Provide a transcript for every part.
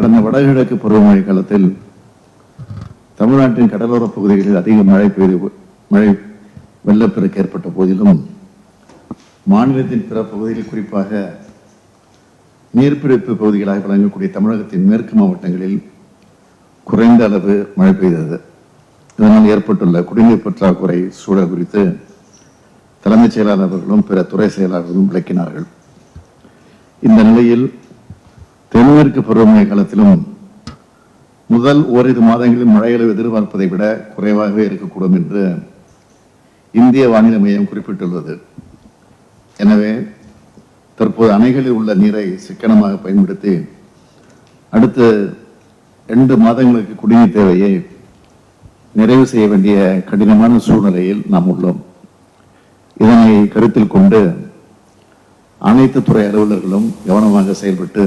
கடந்த வடகிழக்கு பருவமழை காலத்தில் தமிழ்நாட்டின் கடலோர பகுதிகளில் அதிக மழை வெள்ளப்பெருக்கு ஏற்பட்ட போதிலும் மாநிலத்தின் பிற பகுதிகளில் குறிப்பாக நீர்பிடிப்பு பகுதிகளாக வழங்கக்கூடிய தமிழகத்தின் மேற்கு மாவட்டங்களில் குறைந்த அளவு மழை பெய்தது. இதனால் ஏற்பட்டுள்ள குடிநீர் பற்றாக்குறை சூழல் குறித்து தலைமைச் செயலாளர்களும் பிற துறை செயலாளர்களும் விளக்கினார்கள். இந்த நிலையில் தென்மேற்கு பருவமழை காலத்திலும் முதல் ஓரிரு மாதங்களில் மழைகளை எதிர்பார்ப்பதை விட குறைவாகவே இருக்கக்கூடும் என்று இந்திய வானிலை மையம் குறிப்பிட்டுள்ளது. எனவே தற்போது அணைகளில் உள்ள நீரை சிக்கனமாக பயன்படுத்தி அடுத்த 2 மாதங்களுக்கு குடிநீர் தேவையை நிறைவு செய்ய வேண்டிய கடினமான சூழ்நிலையில் நாம் உள்ளோம். இதனை கருத்தில் கொண்டு அனைத்து துறை அலுவலர்களும் கவனமாக செயல்பட்டு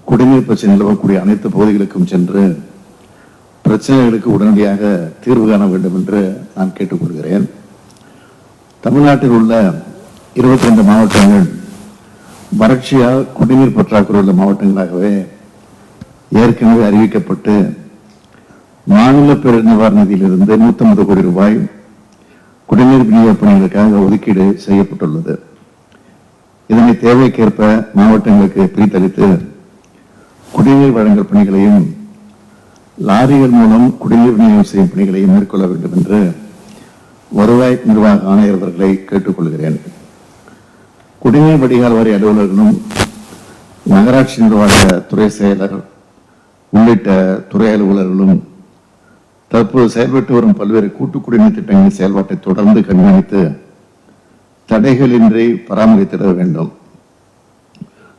குடிநீர் பிரச்சனை நிலவக்கூடிய அனைத்து பகுதிகளுக்கும் சென்று பிரச்சனைகளுக்கு உடனடியாக தீர்வு காண வேண்டும் என்று நான் கேட்டுக்கொள்கிறேன். தமிழ்நாட்டில் உள்ள 22 மாவட்டங்கள் வறட்சியால் குடிநீர் பற்றாக்குறை உள்ள மாவட்டங்களாகவே ஏற்கனவே அறிவிக்கப்பட்டு மாநில பேரிடர் நிவாரண நிதியிலிருந்து 150 கோடி ரூபாய் குடிநீர் விநியோக பணிகளுக்காக ஒதுக்கீடு செய்யப்பட்டுள்ளது. இதனை தேவைக்கேற்ப மாவட்டங்களுக்கு பிரித்தளித்து குடிநீர் வழங்கல் பணிகளையும் லாரிகள் மூலம் குடிநீர் விநியோகம் செய்யும் பணிகளையும் மேற்கொள்ள வேண்டும் என்று வருவாய் நிர்வாக ஆணையர் அவர்களை கேட்டுக்கொள்கிறேன். குடிநீர் வடிகால் வாரிய அலுவலர்களும் நகராட்சி நிர்வாக துறை செயலர் உள்ளிட்ட துறை அலுவலர்களும் தற்போது செயல்பட்டு வரும் பல்வேறு கூட்டு குடிநீர் திட்டங்களின் செயல்பாட்டை தொடர்ந்து கண்காணித்து தடைகளின்றி பராமரித்திட வேண்டும்.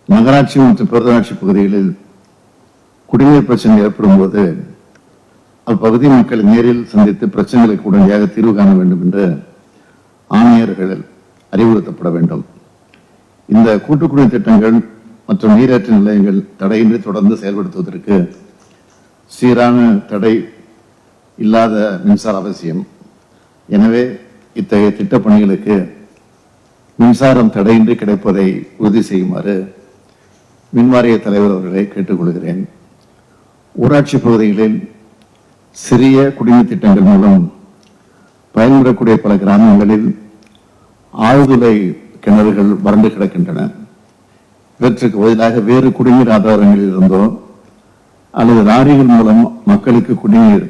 நகராட்சி மற்றும் பேரூராட்சி பகுதிகளில் குடிநீர் பிரச்சனை ஏற்படும் போது அப்பகுதி மக்களை நேரில் சந்தித்து பிரச்சனைகளுக்கு உடனடியாக தீர்வு காண வேண்டும் என்று ஆணையர்கள் அறிவுறுத்தப்பட வேண்டும். இந்த கூட்டு குடிநீர் திட்டங்கள் மற்றும் நீரேற்ற நிலையங்கள் தடையின்றி தொடர்ந்து செயல்படுத்துவதற்கு சீரான தடை இல்லாத மின்சார அவசியம். எனவே இத்தகைய திட்டப் பணிகளுக்கு மின்சாரம் தடையின்றி கிடைப்பதை உறுதி செய்யுமாறு மின்வாரிய தலைவர் அவர்களை கேட்டுக்கொள்கிறேன். ஊராட்சி பகுதிகளில் சிறிய குடிநீர் திட்டங்கள் மூலம் பயன்பெறக்கூடிய பல கிராமங்களில் ஆழ்துளை கிணறுகள் வறண்டு கிடக்கின்றன. இவற்றுக்கு பதிலாக வேறு குடிநீர் ஆதாரங்களில் இருந்தோ அல்லது லாரிகள் மூலம் மக்களுக்கு குடிநீர்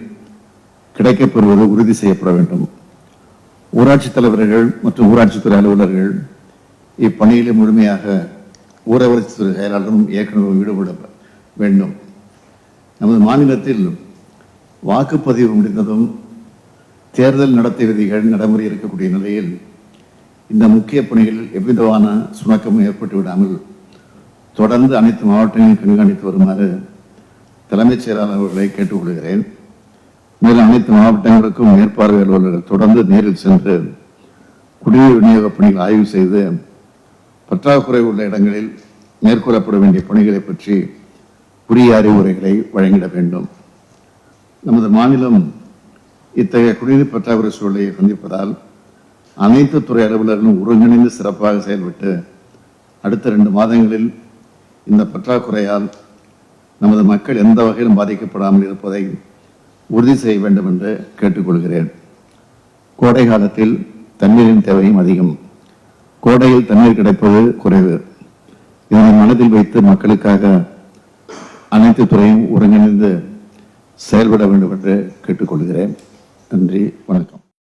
கிடைக்கப்பெறுவது உறுதி செய்யப்பட வேண்டும். ஊராட்சி தலைவர்கள் மற்றும் ஊராட்சித்துறை அலுவலர்கள் இப்பணியிலே முழுமையாக ஊரகவளர்ச்சித்துறை செயலாளரும் இயக்குநரும் ஈடுபட வேண்டும். நமது மாநிலத்தில் வாக்குப்பதிவு முடிந்ததும் தேர்தல் நடத்தை விதிகள் நடைமுறை இருக்கக்கூடிய நிலையில் இந்த முக்கிய பணிகளில் எவ்விதமான சுணக்கமும் ஏற்பட்டு விடாமல் தொடர்ந்து அனைத்து மாவட்டங்களையும் கண்காணித்து வருமாறு தலைமைச் செயலாளர் அவர்களை கேட்டுக்கொள்கிறேன். மேலும் அனைத்து மாவட்டங்களுக்கும் மேற்பார்வை அலுவலர்கள் தொடர்ந்து நேரில் சென்று குடிநீர் விநியோக பணிகள் ஆய்வு செய்து பற்றாக்குறை உள்ள இடங்களில் மேற்கொள்ளப்பட வேண்டிய பணிகளை பற்றி உரிய அறிவுரைகளை வழங்கிட வேண்டும். நமது மாநிலம் இத்தகைய குடிநீர் பற்றாக்குறை சூழலை சந்திப்பதால் அனைத்து துறை அலுவலர்களும் ஒருங்கிணைந்து சிறப்பாக செயல்பட்டு அடுத்த 2 மாதங்களில் இந்த பற்றாக்குறையால் நமது மக்கள் எந்த வகையிலும் பாதிக்கப்படாமல் இருப்பதை உறுதி செய்ய வேண்டும் என்று கேட்டுக்கொள்கிறேன். கோடை காலத்தில் தண்ணீரின் தேவையும் அதிகம். கோடையில் தண்ணீர் கிடைப்பது குறைவு. இதனை மனதில் வைத்து மக்களுக்காக அனைத்து துறையும் ஒருங்கிணைந்து செயல்பட வேண்டும் என்று கேட்டுக்கொள்கிறேன். நன்றி, வணக்கம்.